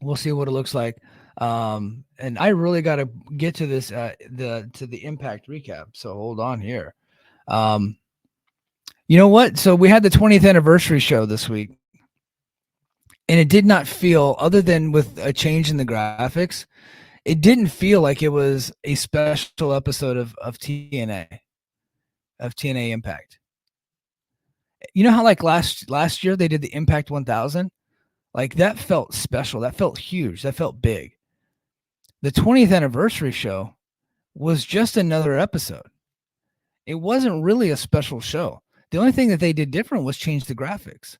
We'll see what it looks like. And I really got to get to this, the Impact recap. So hold on here. Um, you know what? So we had the 20th anniversary show this week, and it did not feel, other than with a change in the graphics, it didn't feel like it was a special episode of TNA, of TNA Impact. You know how like last year they did the Impact 1000? Like that felt special. That felt huge. That felt big. The 20th anniversary show was just another episode. It wasn't really a special show. The only thing that they did different was change the graphics.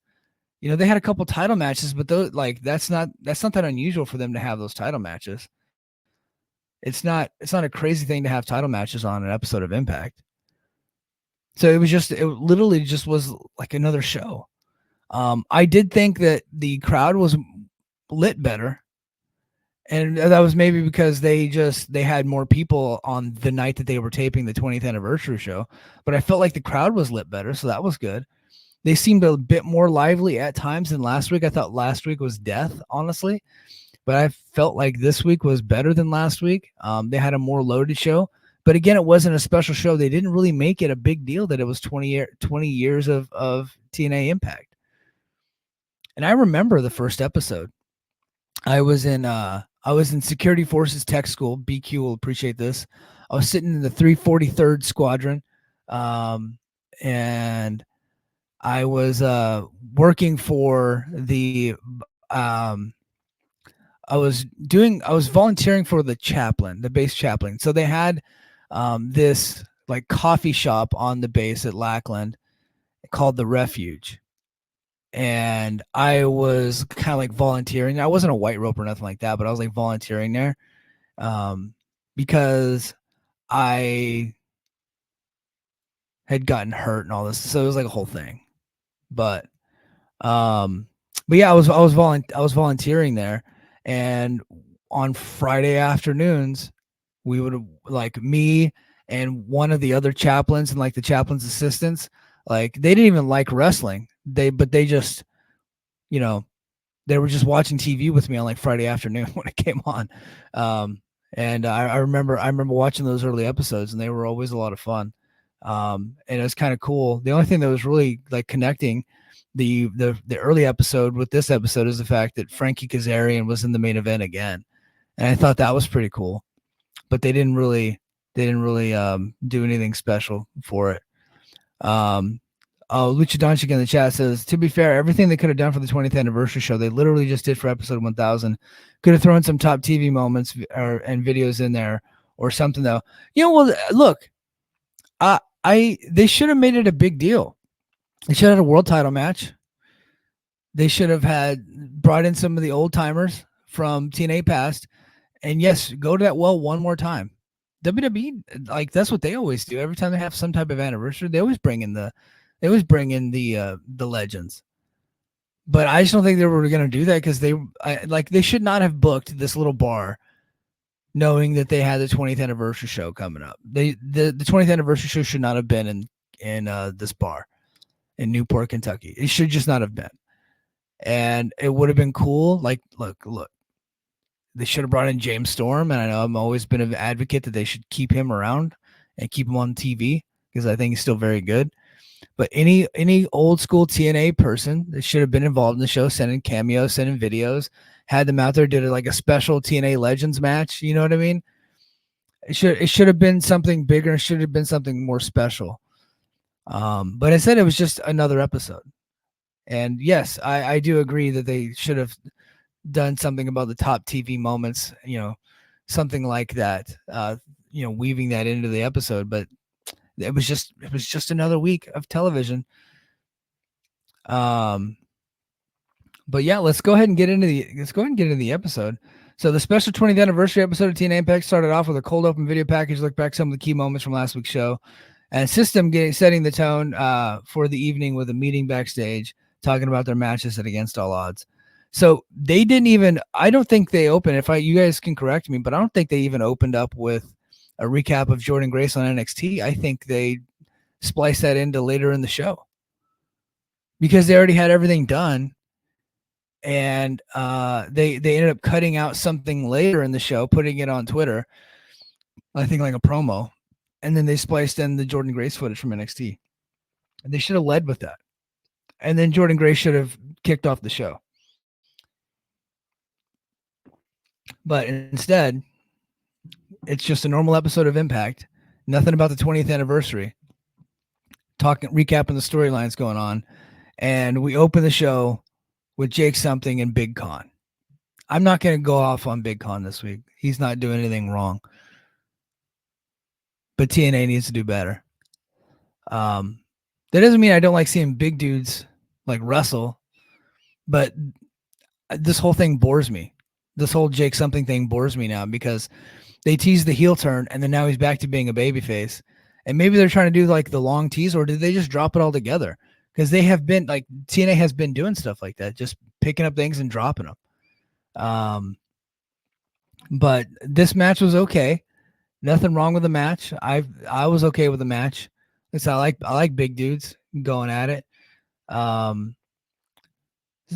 You know, they had a couple title matches, but those, like, that's not that unusual for them to have those title matches. It's not a crazy thing to have title matches on an episode of Impact. So it literally just was like another show. I did think that the crowd was lit better, and that was maybe because they had more people on the night that they were taping the 20th anniversary show. But I felt like the crowd was lit better, so that was good. They seemed a bit more lively at times than last week. I thought last week was death, honestly, but I felt like this week was better than last week. They had a more loaded show, but again, it wasn't a special show. They didn't really make it a big deal that it was 20 years of TNA Impact. And I remember the first episode. I was in Security Forces Tech School. BQ will appreciate this. I was sitting in the 343rd Squadron, and I was working for the I was volunteering for the chaplain, the base chaplain. So they had this like coffee shop on the base at Lackland called the Refuge. And I was kind of like volunteering. I wasn't a white rope or nothing like that, but I was like volunteering there because I had gotten hurt and all this. So it was like a whole thing. But yeah, I was volunteering there, and on Friday afternoons, we would, like, me and one of the other chaplains and like the chaplain's assistants, like they didn't even like wrestling. They just, you know, they were just watching TV with me on like Friday afternoon when it came on. And I remember watching those early episodes, and they were always a lot of fun. And it was kind of cool. The only thing that was really like connecting the early episode with this episode is the fact that Frankie Kazarian was in the main event again, and I thought that was pretty cool. But they didn't really do anything special for it. Lucha Doncic in the chat says, to be fair, everything they could have done for the 20th anniversary show, they literally just did for episode 1000. Could have thrown some top TV moments and videos in there or something, though. You know, well, look, they should have made it a big deal. They should have had a world title match. They should have brought in some of the old timers from TNA past, and yes, go to that well one more time. WWE, like, that's what they always do. Every time they have some type of anniversary, they always bring in the legends. But I just don't think they were going to do that because they should not have booked this little bar knowing that they had the 20th anniversary show coming up. The 20th anniversary show should not have been in this bar in Newport, Kentucky. It should just not have been. And it would have been cool. Like, look, they should have brought in James Storm. And I know I've always been an advocate that they should keep him around and keep him on TV because I think he's still very good. But any old school TNA person that should have been involved in the show, sending cameos, sending videos, had them out there, did like a special TNA Legends match. You know what I mean? It should have been something bigger. It should have been something more special. But instead, it was just another episode. And yes, I do agree that they should have done something about the top TV moments, you know, something like that, weaving that into the episode. But it was just another week of television. But yeah, let's go ahead and get into the episode. So the special 20th anniversary episode of TNA Impact started off with a cold open video package, look back some of the key moments from last week's show, and System setting the tone for the evening with a meeting backstage, talking about their matches at Against All Odds. So they didn't even, I don't think they opened, you guys can correct me, but I don't think they even opened up with a recap of Jordynne Grace on NXT. I think they spliced that into later in the show because they already had everything done. and they ended up cutting out something later in the show, putting it on Twitter, I think like a promo, and then they spliced in the Jordynne Grace footage from NXT. And they should have led with that, and then Jordynne Grace should have kicked off the show. But instead, it's just a normal episode of Impact. Nothing about the 20th anniversary. Recapping the storylines going on. And we open the show with Jake Something and Big Con. I'm not going to go off on Big Con this week. He's not doing anything wrong. But TNA needs to do better. That doesn't mean I don't like seeing big dudes like wrestle. But this whole thing bores me. This whole Jake Something thing bores me now because they teased the heel turn and then now he's back to being a babyface. And maybe they're trying to do like the long tease, or did they just drop it all together? Because they have been like TNA has been doing stuff like that, just picking up things and dropping them. But this match was okay. Nothing wrong with the match. I was okay with the match. I like big dudes going at it.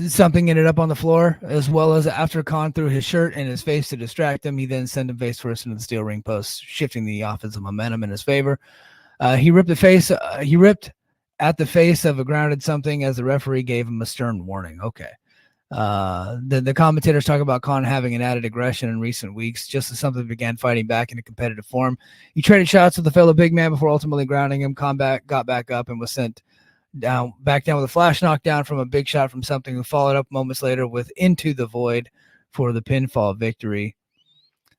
Something ended up on the floor, as well as after Khan threw his shirt in his face to distract him, he then sent him face first into the steel ring post, shifting the offensive momentum in his favor. He ripped at the face of a grounded something as the referee gave him a stern warning. Okay. The commentators talk about Khan having an added aggression in recent weeks, just as something began fighting back in a competitive form. He traded shots with the fellow big man before ultimately grounding him. Khan got back up and was sent back down with a flash knockdown from a big shot from something, who followed up moments later with Into the Void for the pinfall victory.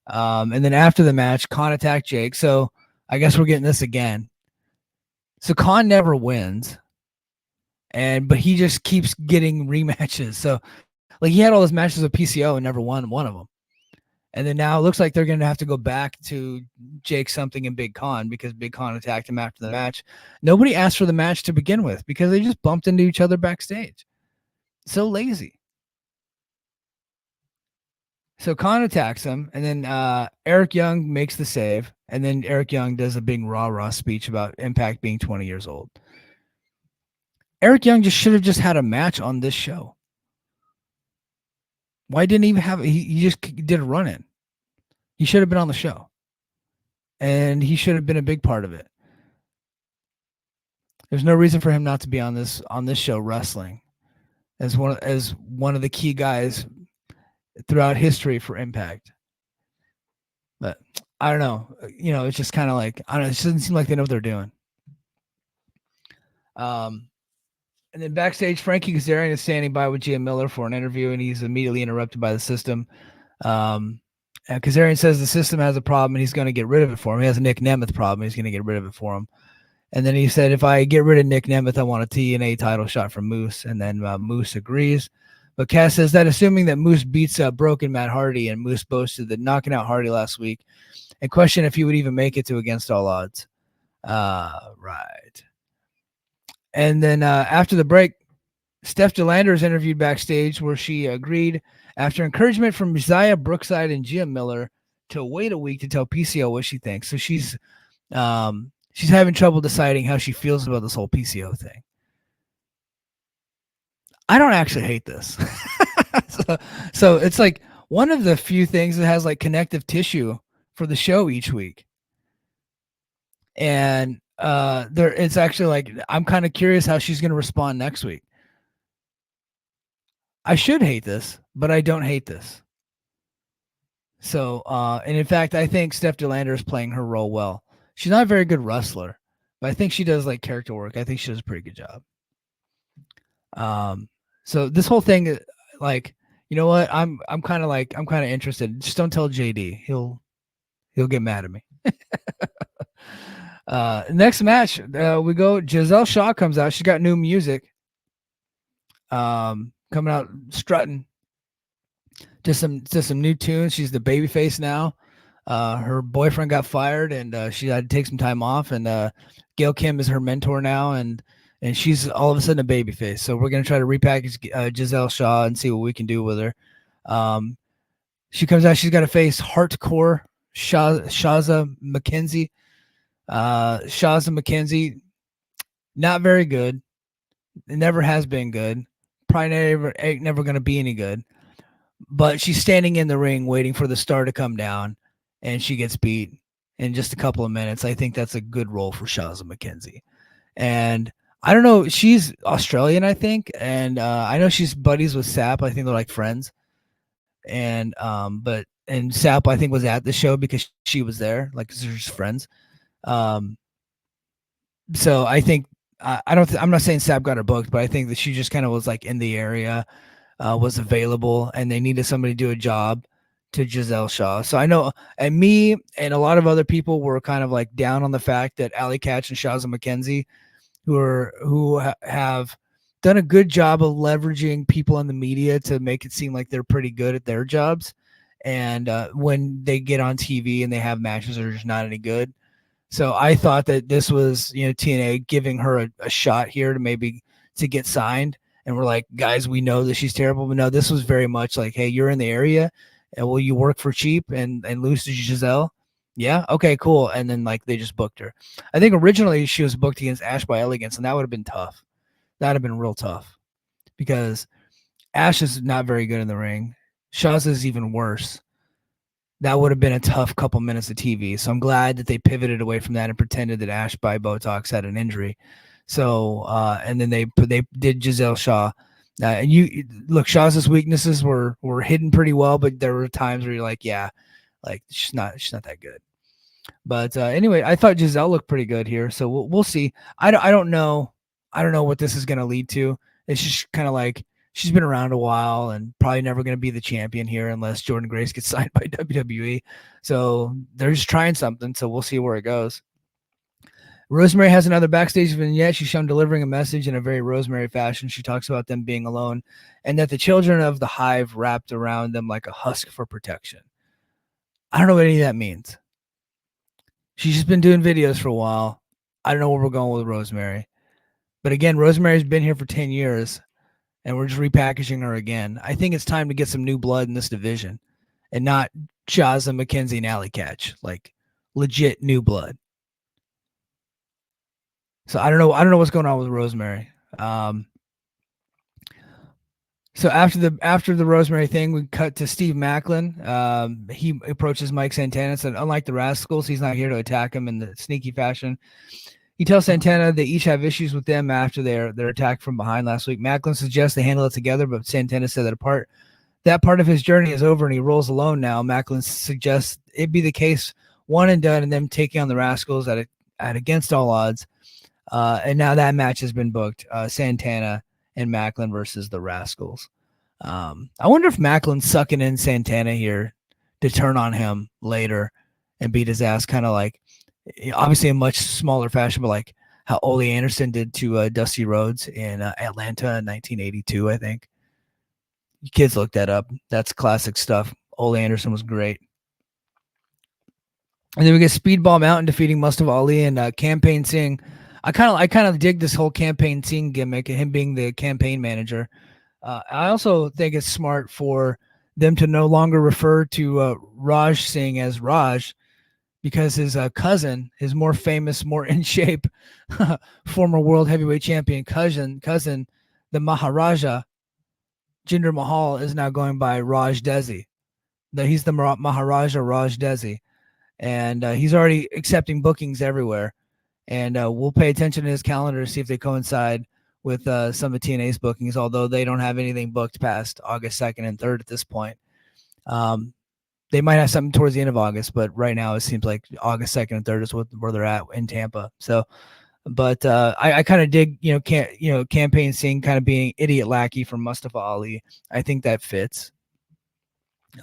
And then after the match, Khan attacked Jake. So I guess we're getting this again. So Khan never wins, but he just keeps getting rematches. So like he had all those matches with PCO and never won one of them. And then now it looks like they're going to have to go back to Jake Something and Big Con because Big Con attacked him after the match. Nobody asked for the match to begin with because they just bumped into each other backstage. So lazy. So Con attacks him, and then Eric Young makes the save, and then Eric Young does a big rah-rah speech about Impact being 20 years old. Eric Young should have just had a match on this show. Why didn't he even have it? He just did a run-in. He should have been on the show. And he should have been a big part of it. There's no reason for him not to be on this show wrestling as one of the key guys throughout history for Impact. But I don't know. You know, it's just kind of like, I don't know, it doesn't seem like they know what they're doing. And then backstage, Frankie Kazarian is standing by with Gia Miller for an interview, and he's immediately interrupted by the system. And Kazarian says the system has a problem, and he's going to get rid of it for him. He has a Nic Nemeth problem. He's going to get rid of it for him. And then he said, if I get rid of Nic Nemeth, I want a TNA title shot from Moose. And then Moose agrees. But Cass says that assuming that Moose beats broken Matt Hardy, and Moose boasted that knocking out Hardy last week, and question if he would even make it to Against All Odds. Right. And then after the break, Steph DeLander is interviewed backstage, where she agreed, after encouragement from Zaya Brookside and Gia Miller, to wait a week to tell PCO what she thinks. So she's having trouble deciding how she feels about this whole PCO thing. I don't actually hate this. so it's like one of the few things that has like connective tissue for the show each week. And it's actually like, I'm kind of curious how she's going to respond next week. I should hate this, but I don't hate this. So, and in fact, I think Steph DeLander is playing her role well. She's not a very good wrestler, but I think she does like character work. I think she does a pretty good job. So this whole thing, like, you know what? I'm kind of interested. Just don't tell JD. He'll get mad at me. Next match, we go. Gisele Shaw comes out. She's got new music. Coming out strutting. Just some new tunes. She's the babyface now. Her boyfriend got fired, and she had to take some time off. And Gail Kim is her mentor now, and she's all of a sudden a babyface. So we're gonna try to repackage Gisele Shaw and see what we can do with her. She comes out. She's got to face hardcore Shazza McKenzie. Shazza McKenzie, not very good. It never has been good. probably ain't never going to be any good. But she's standing in the ring waiting for the star to come down, and she gets beat in just a couple of minutes. I think that's a good role for Shazza McKenzie. And I don't know, she's Australian, I think, and I know she's buddies with Sap. I think they're like friends. And and Sap, I think, was at the show because she was there, like, they're just friends. So I think I'm not saying Sap got her booked, but I think that she just kind of was like in the area, was available, and they needed somebody to do a job to Gisele Shaw. So I know, and me and a lot of other people were kind of like down on the fact that Allie Katch and Shazza McKenzie, who have done a good job of leveraging people in the media to make it seem like they're pretty good at their jobs, and when they get on TV and they have matches that are just not any good. So I thought that this was, TNA giving her a shot here to maybe to get signed. And we're like, guys, we know that she's terrible. But no, this was very much like, hey, you're in the area, and will you work for cheap and lose to Gisele? Yeah, okay, cool. And then like they just booked her. I think originally she was booked against Ash by Elegance, and that would have been tough. That would have been real tough because Ash is not very good in the ring. Shaz is even worse. That would have been a tough couple minutes of TV. So I'm glad that they pivoted away from that and pretended that Ash by Botox had an injury. So and then they did Gisele Shaw. And you look, Shaw's weaknesses were hidden pretty well, but there were times where you're like, yeah, like she's not that good. But anyway, I thought Gisele looked pretty good here. So we'll see. I don't know what this is going to lead to. It's just kind of like, she's been around a while and probably never going to be the champion here unless Jordynne Grace gets signed by WWE. So they're just trying something. So we'll see where it goes. Rosemary has another backstage vignette. She's shown delivering a message in a very Rosemary fashion. She talks about them being alone and that the children of the hive wrapped around them like a husk for protection. I don't know what any of that means. She's just been doing videos for a while. I don't know where we're going with Rosemary. But again, Rosemary's been here for 10 years. And we're just repackaging her again. I think it's time to get some new blood in this division and not Shazza McKenzie and Allie Katch, like legit new blood. So I don't know what's going on with Rosemary. So after the Rosemary thing, we cut to Steve Macklin. He approaches Mike Santana and said, unlike the Rascals, he's not here to attack him in the sneaky fashion. He tells Santana they each have issues with them after their attack from behind last week. Macklin suggests they handle it together, but Santana said that part of his journey is over and he rolls alone now. Macklin suggests it be the case, one and done, and them taking on the Rascals at against all odds. And now that match has been booked. Santana and Macklin versus the Rascals. I wonder if Macklin's sucking in Santana here to turn on him later and beat his ass, kind of like, obviously in much smaller fashion, but like how Ole Anderson did to Dusty Rhodes in Atlanta in 1982, I think. You kids look that up. That's classic stuff. Ole Anderson was great. And then we get Speedball Mountain defeating Mustafa Ali and Campaign Singh. I kind of dig this whole Campaign Singh gimmick, him being the campaign manager. I also think it's smart for them to no longer refer to Raj Singh as Raj, because his cousin, his more famous, more in shape, former world heavyweight champion cousin, the Maharaja, Jinder Mahal, is now going by Raj Desi. He's the Maharaja Raj Desi, and he's already accepting bookings everywhere. And we'll pay attention to his calendar to see if they coincide with some of TNA's bookings, although they don't have anything booked past August 2nd and 3rd at this point. They might have something towards the end of August, but right now it seems like August 2nd and 3rd is where they're at in Tampa. So, but I kind of dig, Campaign Singh kind of being idiot lackey from Mustafa Ali. I think that fits.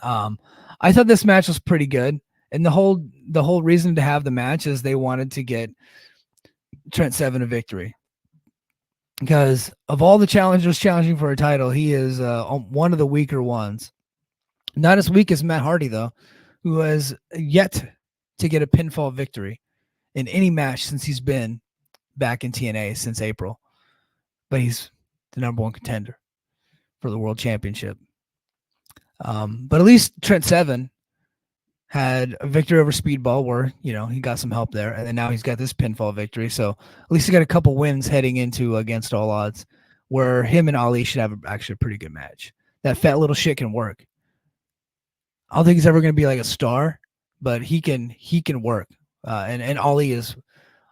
I thought this match was pretty good, and the whole reason to have the match is they wanted to get Trent Seven a victory, because of all the challengers challenging for a title, he is one of the weaker ones. Not as weak as Matt Hardy, though, who has yet to get a pinfall victory in any match since he's been back in TNA since April. But he's the number one contender for the World Championship. But at least Trent Seven had a victory over Speedball where, he got some help there. And then now he's got this pinfall victory. So at least he got a couple wins heading into Against All Odds, where him and Ali should have actually a pretty good match. That fat little shit can work. I don't think he's ever going to be like a star, but he can work. And Ali is,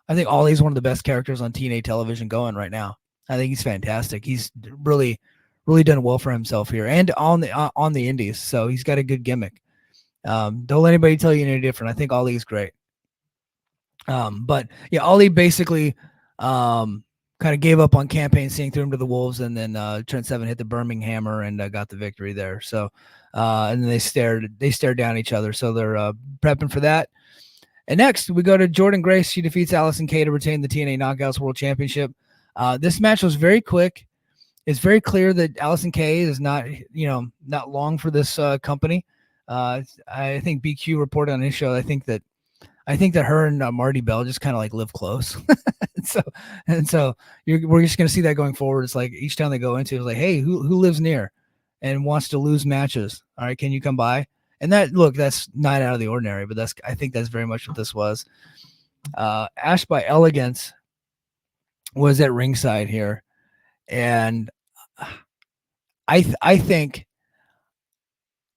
I think Ali is one of the best characters on TNA television going right now. I think he's fantastic. He's really done well for himself here and on the indies. So he's got a good gimmick. Don't let anybody tell you any different. I think Ali is great. But yeah, Ali basically kind of gave up on Campaign Singh, threw him to the wolves, and then Trent Seven hit the Birmingham hammer and got the victory there. So and then they stared down each other. So they're prepping for that. And next we go to Jordynne Grace. She defeats Allysin Kay to retain the TNA Knockouts World Championship. This match was very quick. It's very clear that Allysin Kay is not long for this company. I think BQ reported on his show. I think that her and Marty Bell just kind of like live close. so we're just going to see that going forward. It's like each time they go into, it's like, hey, who lives near and wants to lose matches? All right, can you come by? And that's not out of the ordinary, but I think that's very much what this was. Ash by Elegance was at ringside here, and I think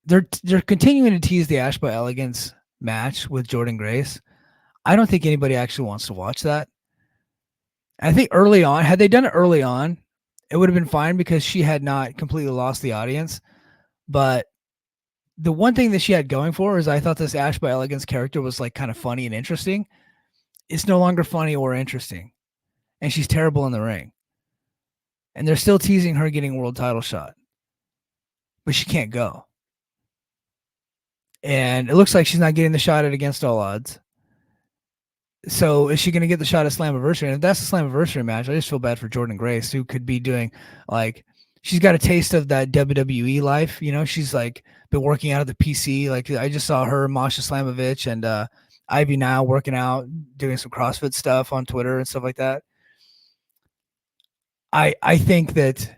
they're continuing to tease the Ash by Elegance match with Jordynne Grace. I don't think anybody actually wants to watch that. I think early on, had they done it early on, it would have been fine because she had not completely lost the audience. But the one thing that she had going for her is I thought this Ash by Elegance character was like kind of funny and interesting. It's no longer funny or interesting. And she's terrible in the ring. And they're still teasing her getting a world title shot. But she can't go. And it looks like she's not getting the shot at Against All Odds. So is she going to get the shot at Slammiversary? And if that's the Slammiversary match, I just feel bad for Jordynne Grace, who could be doing like, she's got a taste of that WWE life. She's like been working out at the PC. Like I just saw her, Masha Slamovich, and Ivy now working out, doing some CrossFit stuff on Twitter and stuff like that. I think that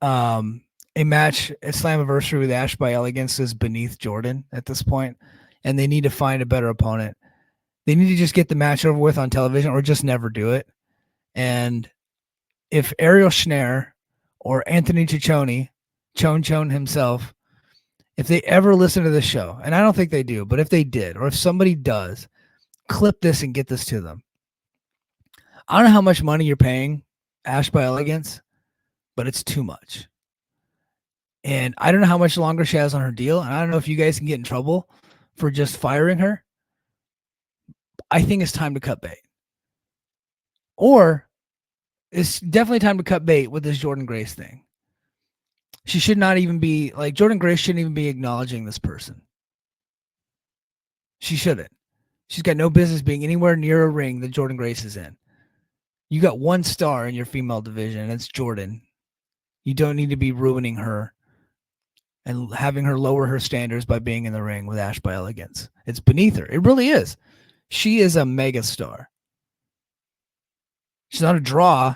a match at Slammiversary with Ash by Elegance is beneath Jordynne at this point, and they need to find a better opponent. They need to just get the match over with on television or just never do it. And if Ariel Schneer or Anthony Ciccone, Chon himself, if they ever listen to this show, and I don't think they do, but if they did, or if somebody does, clip this and get this to them. I don't know how much money you're paying Ash by Elegance, but it's too much. And I don't know how much longer she has on her deal. And I don't know if you guys can get in trouble for just firing her. I think it's time to cut bait. Or it's definitely time to cut bait with this Jordynne Grace thing. She should not even be, like, Jordynne Grace shouldn't even be acknowledging this person. She shouldn't. She's got no business being anywhere near a ring that Jordynne Grace is in. You got one star in your female division, and it's Jordynne. You don't need to be ruining her and having her lower her standards by being in the ring with Ash by Elegance. It's beneath her. It really is. She is a mega star. She's not a draw,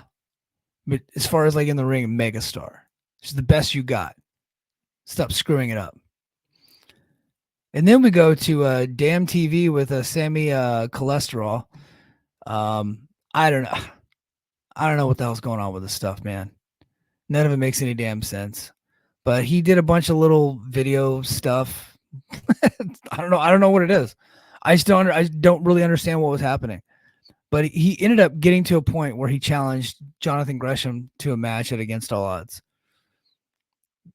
but as far as like in the ring, mega star. She's the best you got. Stop screwing it up. And then we go to Damn TV with Sammy Cholesterol. I don't know. I don't know what the hell's going on with this stuff, man. None of it makes any damn sense. But he did a bunch of little video stuff. I don't know what it is. I don't really understand what was happening. But he ended up getting to a point where he challenged Jonathan Gresham to a match at Against All Odds.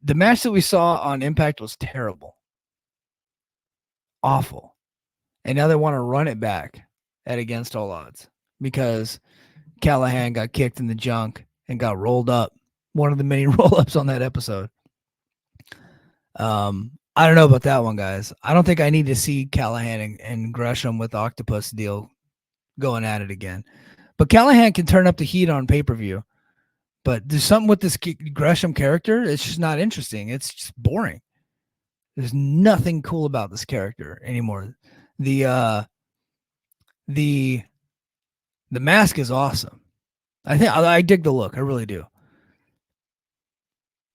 The match that we saw on Impact was terrible. Awful. And now they want to run it back at Against All Odds because Callahan got kicked in the junk and got rolled up. One of the many roll-ups on that episode. I don't know about that one, guys. I don't think I need to see Callahan and Gresham with the Octopus deal going at it again. But Callahan can turn up the heat on pay-per-view. But there's something with this Gresham character. It's just not interesting. It's just boring. There's nothing cool about this character anymore. The mask is awesome. I dig the look. I really do.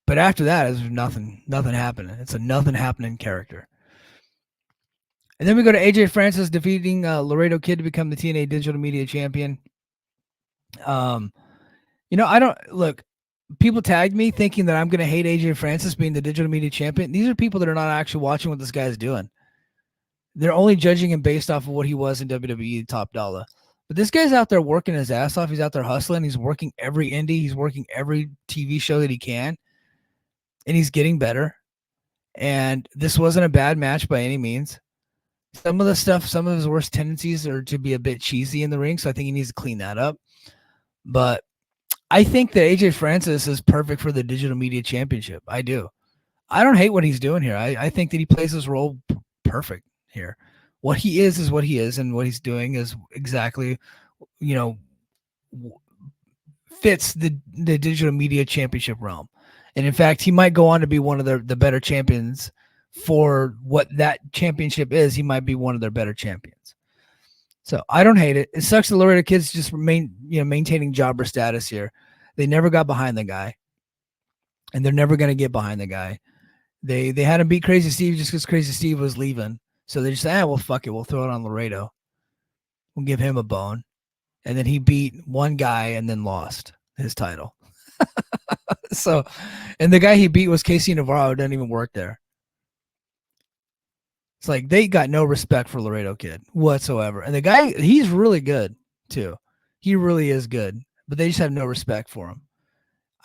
But after that, there's nothing happening. It's a nothing happening character. And then we go to AJ Francis defeating Laredo Kid to become the TNA Digital Media Champion. I don't look. people tagged me thinking that I'm going to hate AJ Francis being the digital media champion. These are people that are not actually watching what this guy's doing. They're only judging him based off of what he was in WWE Top Dollar. But this guy's out there working his ass off. He's out there hustling. He's working every indie. He's working every TV show that he can. And he's getting better. And this wasn't a bad match by any means. Some of the stuff, some of his worst tendencies are to be a bit cheesy in the ring. So I think he needs to clean that up. But I think that AJ Francis is perfect for the Digital Media Championship. I do. I don't hate what he's doing here. I think that he plays his role perfect here. What he is what he is, and what he's doing is exactly, fits the Digital Media Championship realm. And in fact, he might go on to be one of the better champions for what that championship is. He might be one of their better champions. So I don't hate it. It sucks the Laredo kids just maintaining jobber status here. They never got behind the guy, and they're never going to get behind the guy. They had him beat Crazy Steve just because Crazy Steve was leaving. So they just said, well, fuck it. We'll throw it on Laredo. We'll give him a bone. And then he beat one guy and then lost his title. So, and the guy he beat was Casey Navarro, who doesn't even work there. It's like they got no respect for Laredo Kid whatsoever. And the guy, he's really good too. He really is good, but they just have no respect for him.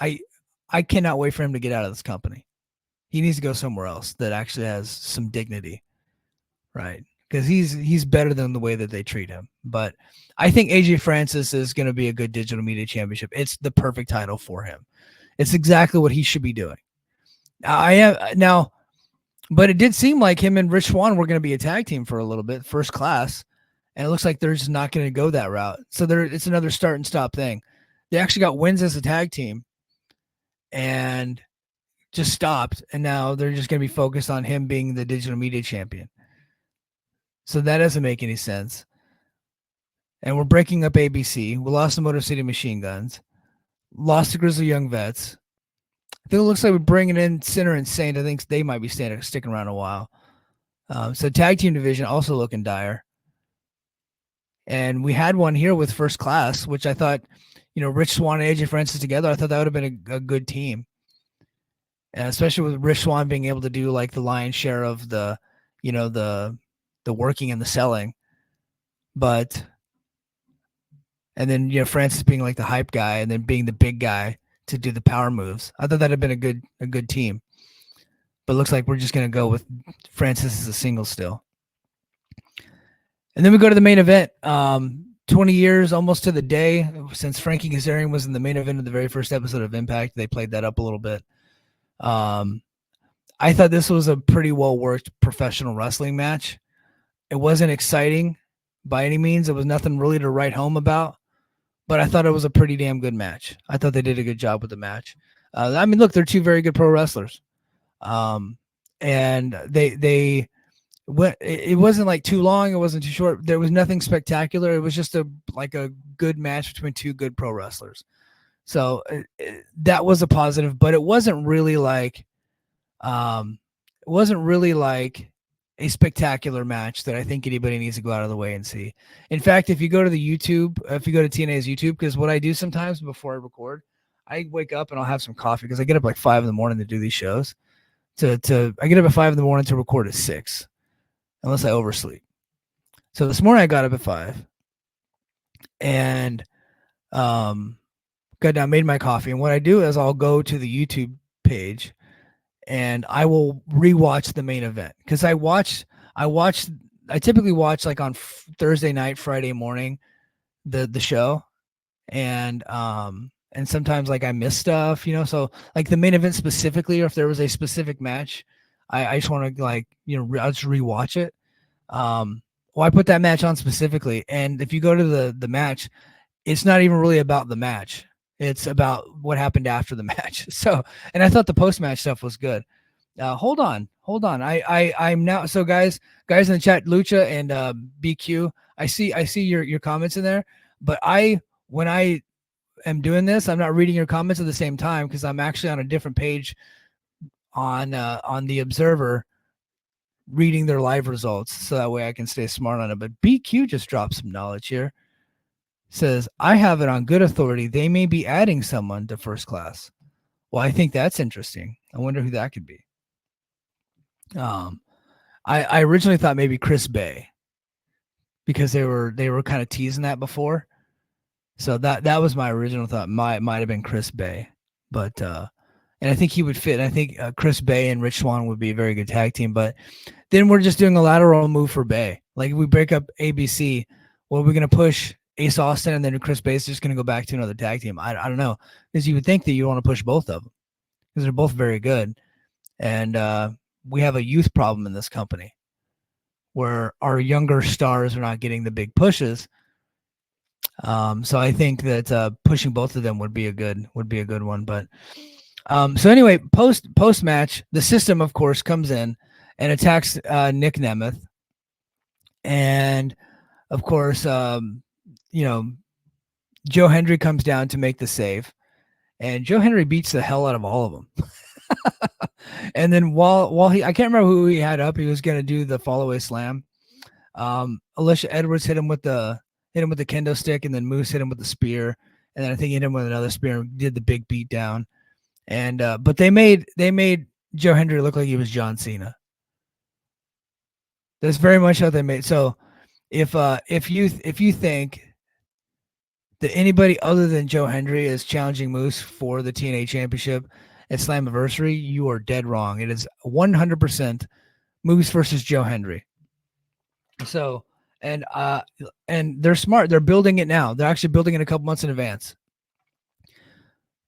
I cannot wait for him to get out of this company. He needs to go somewhere else that actually has some dignity, right? Because he's better than the way that they treat him. But I think AJ Francis is going to be a good digital media championship. It's the perfect title for him. It's exactly what he should be doing. But it did seem like him and Rich Swann were going to be a tag team for a little bit, first class, and it looks like they're just not going to go that route. So it's another start and stop thing. They actually got wins as a tag team and just stopped, and now they're just going to be focused on him being the digital media champion. So that doesn't make any sense. And we're breaking up ABC. We lost the Motor City Machine Guns. Lost the Grizzly Young Vets. I think it looks like we're bringing in Sinner and Saint. I think they might be sticking around a while. So tag team division also looking dire. And we had one here with First Class, which I thought, Rich Swann and AJ Francis together, I thought that would have been a good team. And especially with Rich Swann being able to do like the lion's share of the working and the selling. And then, Francis being like the hype guy and then being the big guy to do the power moves. I thought that'd have been a good team. But it looks like we're just going to go with Francis as a single still. And then we go to the main event. 20 years almost to the day since Frankie Kazarian was in the main event of the very first episode of Impact. They played that up a little bit. I thought this was a pretty well-worked professional wrestling match. It wasn't exciting by any means. It was nothing really to write home about. But I thought it was a pretty damn good match. I thought they did a good job with the match. Look, they're two very good pro wrestlers. And they went, it wasn't like too long. It wasn't too short. There was nothing spectacular. It was just a good match between two good pro wrestlers. So that was a positive, but it wasn't really like a spectacular match that I think anybody needs to go out of the way and see. In fact, if you go to TNA's YouTube, because what I do sometimes before I record, I wake up and I'll have some coffee because I get up like 5 a.m. to do these shows. I get up at 5 a.m. to record at 6, unless I oversleep. So this morning I got up at 5 and got down, made my coffee. And what I do is I'll go to the YouTube page and I will rewatch the main event because I typically watch like on Thursday night, Friday morning, the show. And sometimes like I miss stuff, so like the main event specifically, or if there was a specific match, I just want to I'll just rewatch it. I put that match on specifically. And if you go to the match, it's not even really about the match. It's about what happened after the match. So, and I thought the post-match stuff was good. Hold on. I'm now, so guys in the chat, Lucha and BQ, I see your comments in there, but when I am doing this, I'm not reading your comments at the same time because I'm actually on a different page on the Observer reading their live results, so that way I can stay smart on it. But BQ just dropped some knowledge here. Says, I have it on good authority they may be adding someone to First Class. Well, I think that's interesting. I wonder who that could be. I originally thought maybe Chris Bay, because they were kind of teasing that before. So that was my original thought. Might have been Chris Bay, but and I think he would fit. And I think Chris Bay and Rich Swann would be a very good tag team. But then we're just doing a lateral move for Bay. Like if we break up ABC, well, we're gonna push Ace Austin, and then Chris Bay is just gonna go back to another tag team. I don't know, because you would think that you want to push both of them because they're both very good, and we have a youth problem in this company where our younger stars are not getting the big pushes. So I think that pushing both of them would be a good one. But so anyway, post match, the system of course comes in and attacks Nic Nemeth, and of course Joe Hendry comes down to make the save, and Joe Hendry beats the hell out of all of them. And then while I can't remember who he had up, he was going to do the follow-away slam. Alicia Edwards hit him with the kendo stick, and then Moose hit him with the spear, and then I think he hit him with another spear and did the big beat down. And but they made Joe Hendry look like he was John Cena. That's very much how they made. So if you think that anybody other than Joe Hendry is challenging Moose for the TNA Championship at Slammiversary, you are dead wrong. It is 100% Moose versus Joe Hendry. So, and they're smart. They're building it now. They're actually building it a couple months in advance.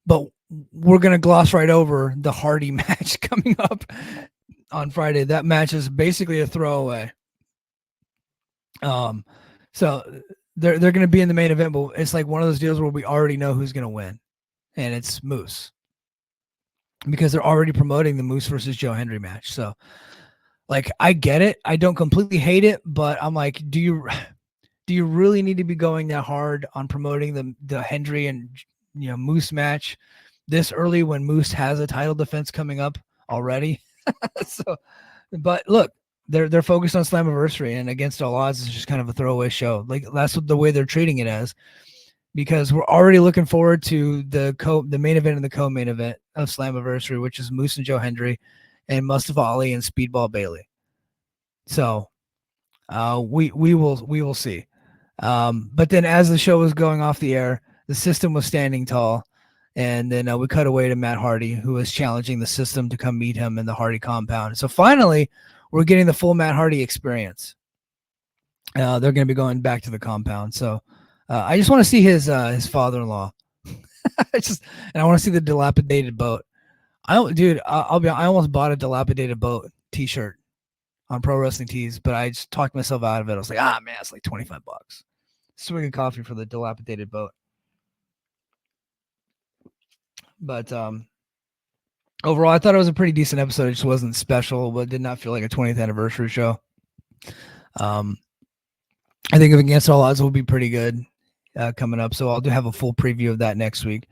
But we're going to gloss right over the Hardy match coming up on Friday. That match is basically a throwaway. So they're going to be in the main event, but it's like one of those deals where we already know who's going to win, and it's Moose, because they're already promoting the Moose versus Joe Hendry match. So, like, I get it. I don't completely hate it, but I'm like, do you really need to be going that hard on promoting the Hendry and Moose match this early when Moose has a title defense coming up already? So, but look, they're focused on Slammiversary, and against all odds, it's just kind of a throwaway show. Like, that's what the way they're treating it as, because we're already looking forward to the main event and the co-main event of Slammiversary, which is Moose and Joe Hendry and Mustafa Ali and Speedball Bailey. So we will see. But then as the show was going off the air, the system was standing tall, and then we cut away to Matt Hardy, who was challenging the system to come meet him in the Hardy compound. So finally, we're getting the full Matt Hardy experience. They're going to be going back to the compound. So I just want to see his father-in-law. And I want to see the dilapidated boat. I almost bought a dilapidated boat t-shirt on Pro Wrestling Tees, but I just talked myself out of it. I was like, man, it's like $25. Swig of coffee for the dilapidated boat. But overall, I thought it was a pretty decent episode. It just wasn't special, but did not feel like a 20th anniversary show. I think Against All Odds will be pretty good coming up, so I'll have a full preview of that next week.